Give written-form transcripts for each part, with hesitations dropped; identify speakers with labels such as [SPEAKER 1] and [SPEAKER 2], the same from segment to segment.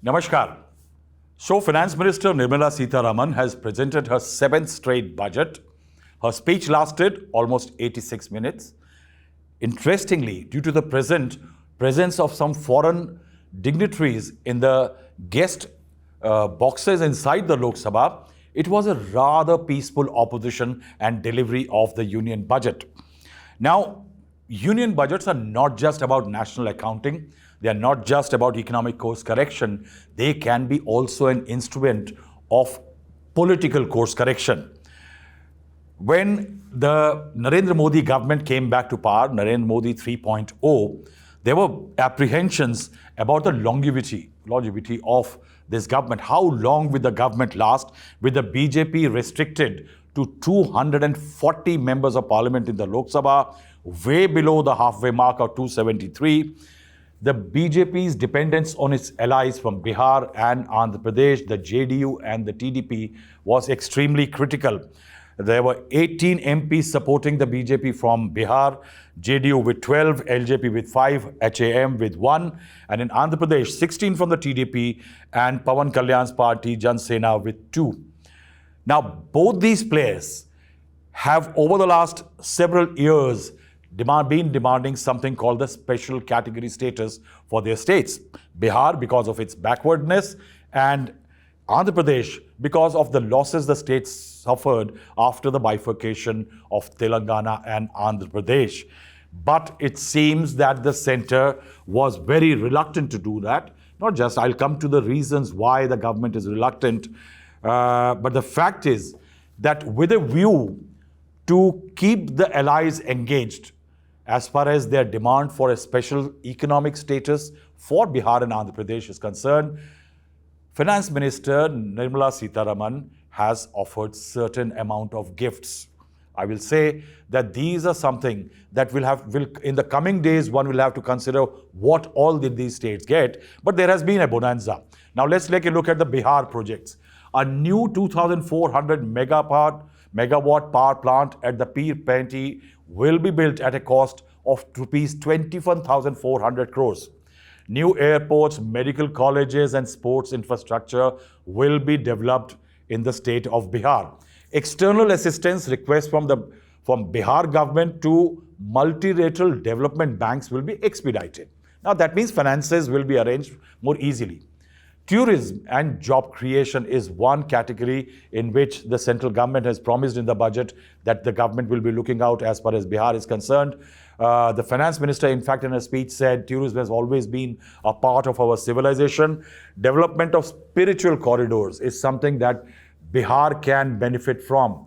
[SPEAKER 1] Namaskar. So, Finance Minister Nirmala Sitharaman has presented her seventh straight budget. Her speech lasted almost 86 minutes. Interestingly, due to the presence of some foreign dignitaries in the guest boxes inside the Lok Sabha, it was a rather peaceful opposition and delivery of the union budget. Now, union budgets are not just about national accounting. They are not just about economic course correction. They can be also an instrument of political course correction. When the Narendra Modi government came back to power, Narendra Modi 3.0, there were apprehensions about the longevity of this government. How long will the government last with the BJP restricted to 240 members of parliament in the Lok Sabha, way below the halfway mark of 273. The BJP's dependence on its allies from Bihar and Andhra Pradesh, the JDU and the TDP, was extremely critical. There were 18 MPs supporting the BJP from Bihar, JDU with 12, LJP with 5, HAM with 1, and in Andhra Pradesh, 16 from the TDP and Pawan Kalyan's party, Jan Sena, with 2. Now, both these players have, over the last several years, been demanding something called the special category status for their states. Bihar, because of its backwardness, and Andhra Pradesh, because of the losses the state suffered after the bifurcation of Telangana and Andhra Pradesh. But it seems that the center was very reluctant to do that. Not just, I'll come to the reasons why the government is reluctant, but the fact is that with a view to keep the allies engaged as far as their demand for a special economic status for Bihar and Andhra Pradesh is concerned, Finance Minister Nirmala Sitharaman has offered certain amount of gifts. I will say that these are something that will in the coming days, one will have to consider what all did these states get, but there has been a bonanza. Now let's take a look at the Bihar projects. A new 2,400 megawatt power plant at the Pir Painti will be built at a cost of rupees 21,400 crores. New airports, medical colleges and sports infrastructure will be developed in the state of Bihar. External assistance requests from Bihar government to multilateral development banks will be expedited. Now that means finances will be arranged more easily. Tourism and job creation is one category in which the central government has promised in the budget that the government will be looking out as far as Bihar is concerned. The finance minister, in fact, in a speech said tourism has always been a part of our civilization. Development of spiritual corridors is something that Bihar can benefit from.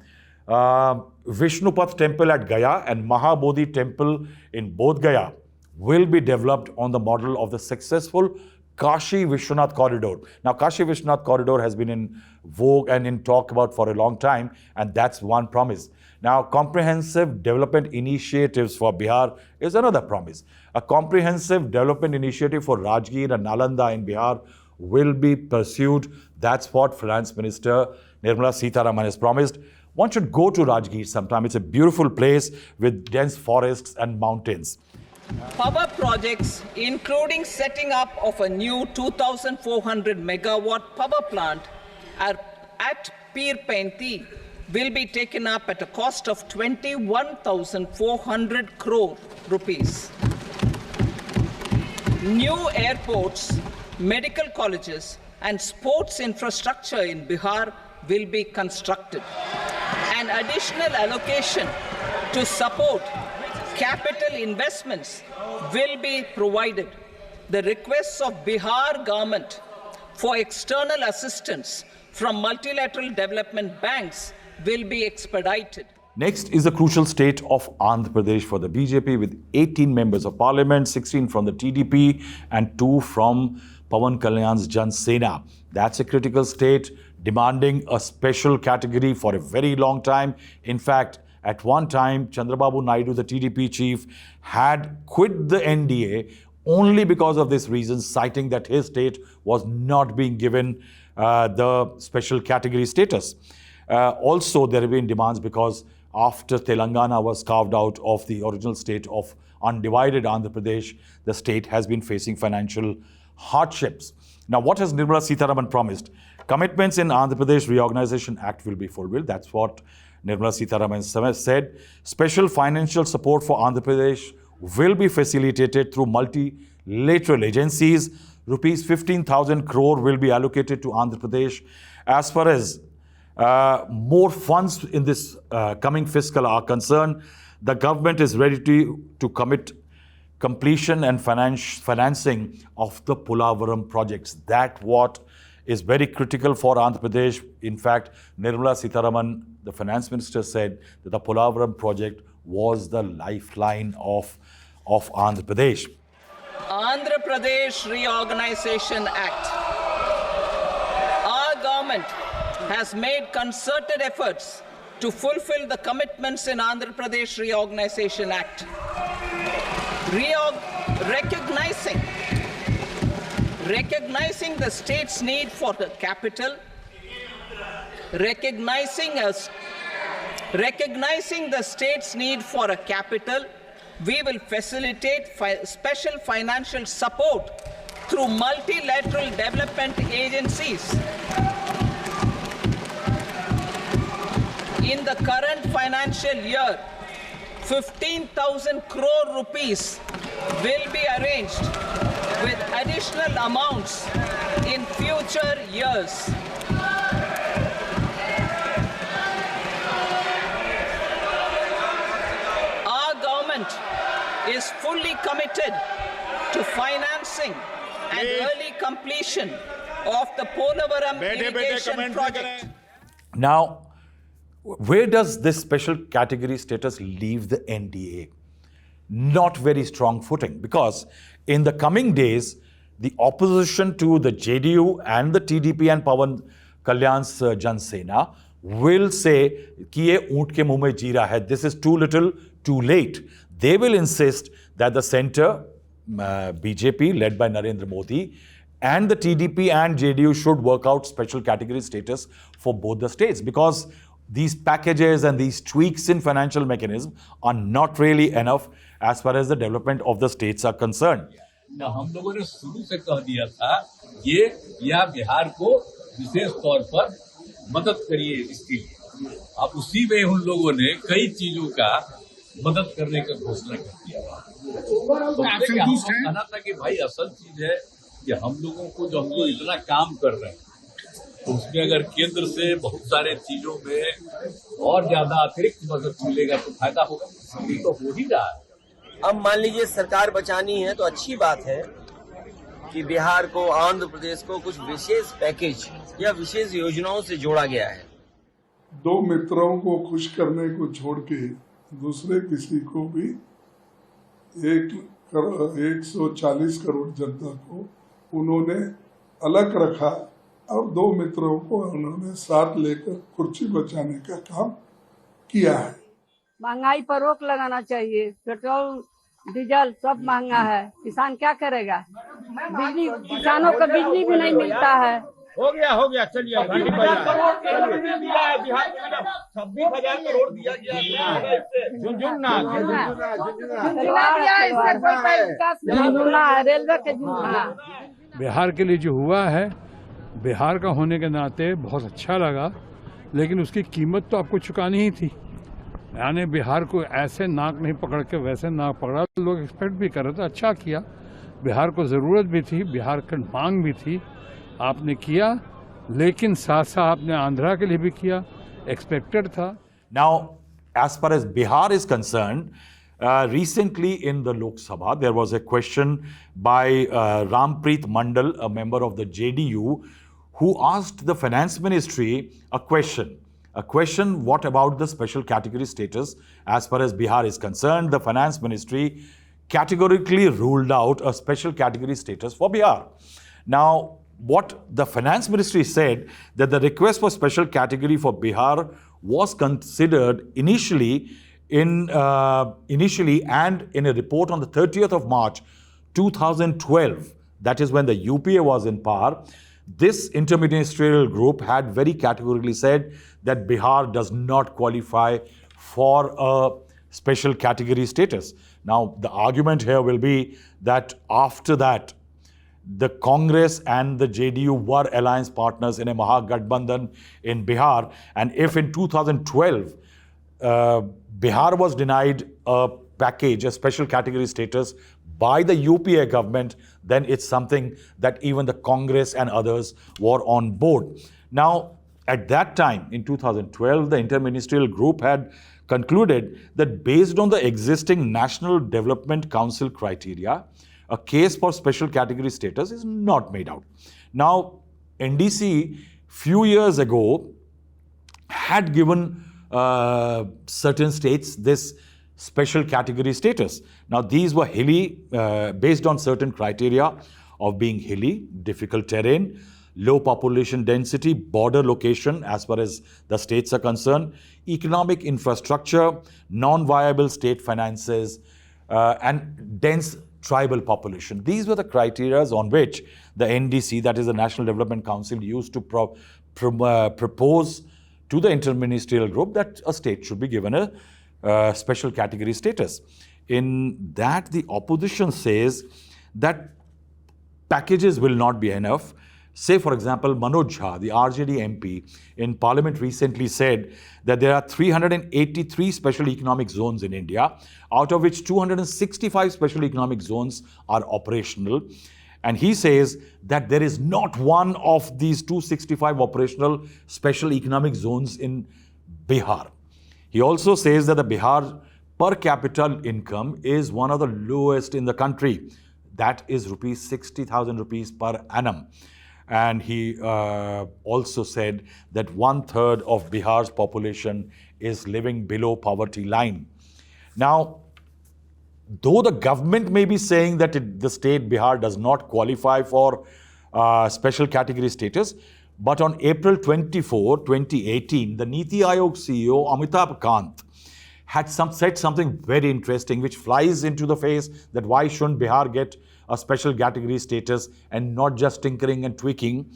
[SPEAKER 1] Vishnupad temple at Gaya and Mahabodhi temple in Bodhgaya will be developed on the model of the successful Kashi Vishwanath corridor. Now, Kashi Vishwanath corridor has been in vogue and in talk about for a long time, and that's one promise. Now, comprehensive development initiatives for Bihar is another promise. A comprehensive development initiative for Rajgir and Nalanda in Bihar will be pursued. That's what Finance Minister Nirmala Sitharaman has promised. One should go to Rajgir sometime. It's a beautiful place with dense forests and mountains.
[SPEAKER 2] Power projects, including setting up of a new 2,400 megawatt power plant at Pir Painti, will be taken up at a cost of 21,400 crore rupees. New airports, medical colleges, and sports infrastructure in Bihar will be constructed. An additional allocation to support capital investments will be provided. The requests of Bihar government for external assistance from multilateral development banks will be expedited.
[SPEAKER 1] Next is the crucial state of Andhra Pradesh for the BJP with 18 members of parliament, 16 from the TDP and 2 from Pawan Kalyan's Jan Sena. That's a critical state demanding a special category for a very long time. In fact, at one time, Chandrababu Naidu, the TDP chief, had quit the NDA only because of this reason, citing that his state was not being given the special category status. Also, there have been demands because after Telangana was carved out of the original state of undivided Andhra Pradesh, the state has been facing financial hardships. Now, what has Nirmala Sitharaman promised? Commitments in Andhra Pradesh Reorganization Act will be fulfilled. That's what Nirmala Sitharaman said. Special financial support for Andhra Pradesh will be facilitated through multilateral agencies. Rupees 15,000 crore will be allocated to Andhra Pradesh. As far as more funds in this coming fiscal are concerned, the government is ready to commit completion and financing of the Polavaram projects. That what is very critical for Andhra Pradesh. In fact, Nirmala Sitharaman, the finance minister, said that the Polavaram project was the lifeline of Andhra Pradesh.
[SPEAKER 2] Andhra Pradesh Reorganization Act. Our government has made concerted efforts to fulfill the commitments in Andhra Pradesh Reorganization Act. Recognizing the state's need for the capital, recognizing the state's need for a capital, we will facilitate special financial support through multilateral development agencies. In the current financial year, 15,000 crore rupees will be arranged with additional amounts in future years. Our government is fully committed to financing and early completion of the Polavaram irrigation project.
[SPEAKER 1] Now, where does this special category status leave the NDA? Not very strong footing, because in the coming days, the opposition to the JDU and the TDP and Pawan Kalyan's Jan Sena will say कि ये ऊंट के मुंह में जीरा है. This is too little, too late. They will insist that the centre, BJP led by Narendra Modi, and the TDP and JDU should work out special category status for both the states, because these packages and these tweaks in financial mechanism are not really enough as far as the development of the states are concerned.
[SPEAKER 3] हम लोगों ने शुरू से कह दिया था ये या बिहार को विशेष तौर पर मदद करिए इसके लिए. अब उसी में उन लोगों ने कई चीजों का मदद करने का घोषणा कर दिया. तो कहना था कि भाई असल चीज है कि हम लोगों को जो हम लोग इतना काम कर रहे हैं, तो उसमें अगर केंद्र से बहुत सारे चीजों में और ज्यादा अतिरिक्त मदद मिलेगा तो फायदा होगा. तो हो ही रहा है.
[SPEAKER 4] अब मान लीजिए सरकार बचानी है तो अच्छी बात है कि बिहार को, आंध्र प्रदेश को कुछ विशेष पैकेज या विशेष योजनाओं से जोड़ा गया है.
[SPEAKER 5] दो मित्रों को खुश करने को छोड़ के दूसरे किसी को भी 140 करोड़ जनता को उन्होंने अलग रखा और दो मित्रों को उन्होंने साथ लेकर कुर्सी बचाने का काम किया है.
[SPEAKER 6] महंगाई पर रोक लगाना चाहिए. पेट्रोल डीजल सब महंगा है. किसान क्या करेगा? बिजली, किसानों को बिजली भी नहीं मिलता है.
[SPEAKER 7] हो गया चलिए. 26,000 करोड़ दिया गया.
[SPEAKER 6] रेलवे के जुड़ना.
[SPEAKER 8] बिहार के लिए जो हुआ है, बिहार का होने के नाते बहुत अच्छा लगा, लेकिन उसकी कीमत तो आपको चुकानी ही थी. यानी बिहार को ऐसे नाक नहीं पकड़ के वैसे नाक पकड़ा. लोग एक्सपेक्ट भी कर रहे थे. अच्छा किया. बिहार को ज़रूरत भी थी, बिहार की मांग भी थी. आपने किया, लेकिन साथ साथ आपने आंध्रा के लिए भी किया. एक्सपेक्टेड था.
[SPEAKER 1] Now, as far as Bihar is concerned, recently in the Lok Sabha, there was a question by Rampreet Mandal, a member of the JDU, who asked the finance ministry a question. What about the special category status as far as Bihar is concerned? The finance ministry categorically ruled out a special category status for Bihar. Now, what the finance ministry said, that the request for special category for Bihar was considered initially and in a report on the 30th of March 2012, that is when the UPA was in power. This interministerial group had very categorically said that Bihar does not qualify for a special category status. Now, the argument here will be that after that, the Congress and the JDU were alliance partners in a Mahagathbandhan in Bihar. And if in 2012, Bihar was denied a package, a special category status by the UPA government, then it's something that even the Congress and others were on board. Now, at that time, in 2012, the interministerial group had concluded that based on the existing National Development Council criteria, a case for special category status is not made out. Now, NDC few years ago had given certain states this special category status. Now, these were hilly, based on certain criteria of being hilly, difficult terrain, low population density, border location as far as the states are concerned, economic infrastructure, non-viable state finances, and dense tribal population. These were the criteria on which the NDC, that is the National Development Council, used to propose to the interministerial group that a state should be given a special category status. In that, the opposition says that packages will not be enough. Say, for example, Manoj Jha, the RJD MP, in Parliament recently said that there are 383 special economic zones in India, out of which 265 special economic zones are operational. And he says that there is not one of these 265 operational special economic zones in Bihar. He also says that the Bihar per capita income is one of the lowest in the country. That is 60,000 rupees per annum. And he also said that 1/3 of Bihar's population is living below poverty line. Now, though the government may be saying that the state Bihar does not qualify for special category status, but on April 24, 2018, the Niti Aayog CEO Amitabh Kant had said something very interesting, which flies into the face that why shouldn't Bihar get a special category status and not just tinkering and tweaking,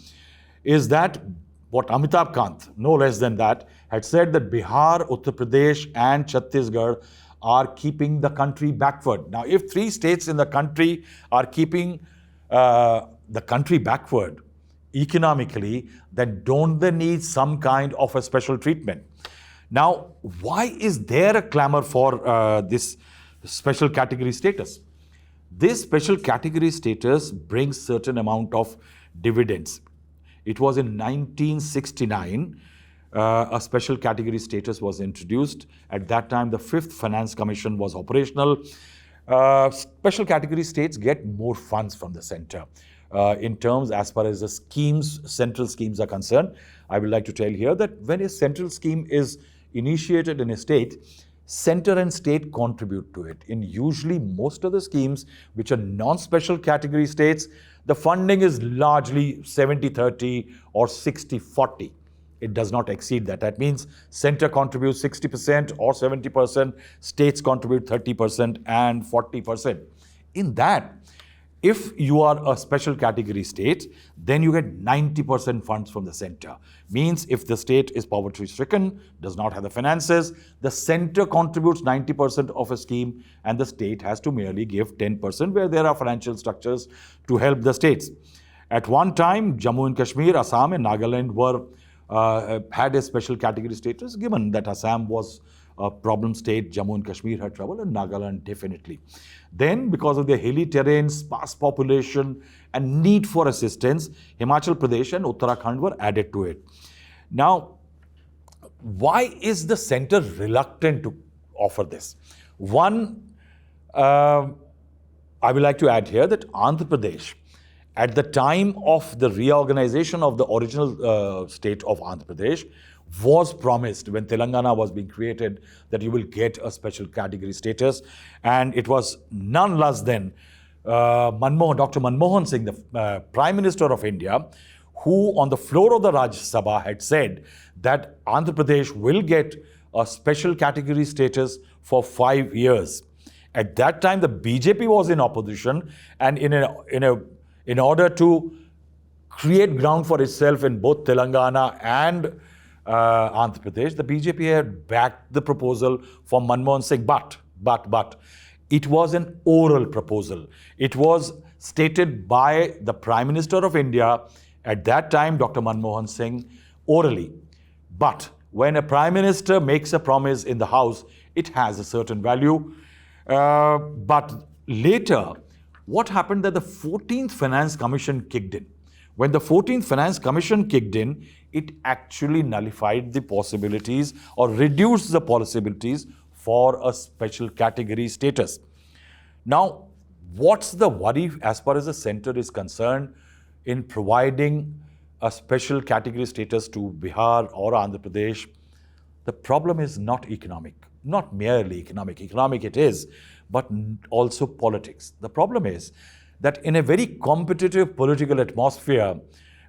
[SPEAKER 1] is that what Amitabh Kant, no less than that, had said that Bihar, Uttar Pradesh and Chhattisgarh are keeping the country backward. Now, if 3 states in the country are keeping the country backward economically, then don't they need some kind of a special treatment? Now, why is there a clamor for this special category status? This special category status brings certain amount of dividends. It was in 1969, a special category status was introduced. At that time, the 5th Finance Commission was operational. Special category states get more funds from the center. In terms as far as the schemes, central schemes are concerned, I would like to tell here that when a central scheme is initiated in a state, center and state contribute to it. In usually most of the schemes, which are non-special category states, the funding is largely 70-30 or 60-40. It does not exceed that. That means center contributes 60% or 70%, states contribute 30% and 40%. In that, if you are a special category state, then you get 90% funds from the center. Means if the state is poverty-stricken, does not have the finances, the center contributes 90% of a scheme and the state has to merely give 10% where there are financial structures to help the states. At one time, Jammu and Kashmir, Assam and Nagaland had a special category status. Given that Assam was a problem state, Jammu and Kashmir had trouble, and Nagaland definitely. Then, because of their hilly terrain, sparse population, and need for assistance, Himachal Pradesh and Uttarakhand were added to it. Now, why is the center reluctant to offer this? One, I would like to add here that Andhra Pradesh, at the time of the reorganization of the original state of Andhra Pradesh, was promised when Telangana was being created that you will get a special category status. And it was none less than Dr. Manmohan Singh, the Prime Minister of India, who on the floor of the Rajya Sabha had said that Andhra Pradesh will get a special category status for 5 years. At that time, the BJP was in opposition, and in order to create ground for itself in both Telangana and Andhra Pradesh, the BJP had backed the proposal from Manmohan Singh, but it was an oral proposal. It was stated by the Prime Minister of India at that time, Dr. Manmohan Singh, orally. But when a Prime Minister makes a promise in the House, it has a certain value. But later, what happened that the 14th Finance Commission kicked in. When the 14th Finance Commission kicked in, it actually nullified the possibilities or reduced the possibilities for a special category status. Now, what's the worry as far as the centre is concerned in providing a special category status to Bihar or Andhra Pradesh? The problem is not economic, not merely economic. Economic it is, but also politics. The problem is that in a very competitive political atmosphere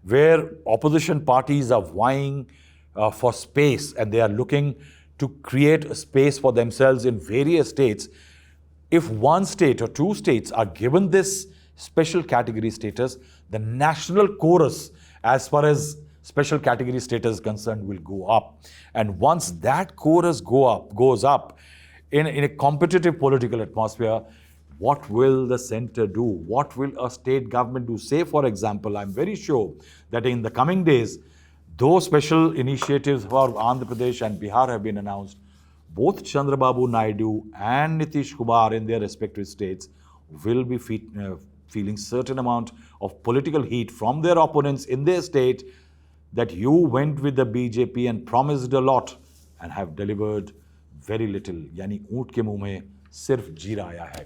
[SPEAKER 1] where opposition parties are vying for space and they are looking to create a space for themselves in various states, if one state or two states are given this special category status, the national chorus as far as special category status is concerned will go up. And once that chorus goes up in a competitive political atmosphere, what will the centre do? What will a state government do? Say, for example, I'm very sure that in the coming days, those special initiatives for Andhra Pradesh and Bihar have been announced. Both Chandrababu Naidu and Nitish Kumar in their respective states will be feeling certain amount of political heat from their opponents in their state that you went with the BJP and promised a lot and have delivered very little. Yani oont ke muh mein sirf jeera aaya hai.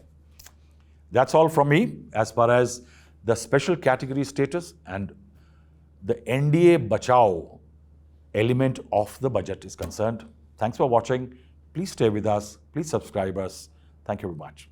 [SPEAKER 1] That's all from me as far as the special category status and the NDA Bachao element of the budget is concerned. Thanks for watching. Please stay with us. Please subscribe us. Thank you very much.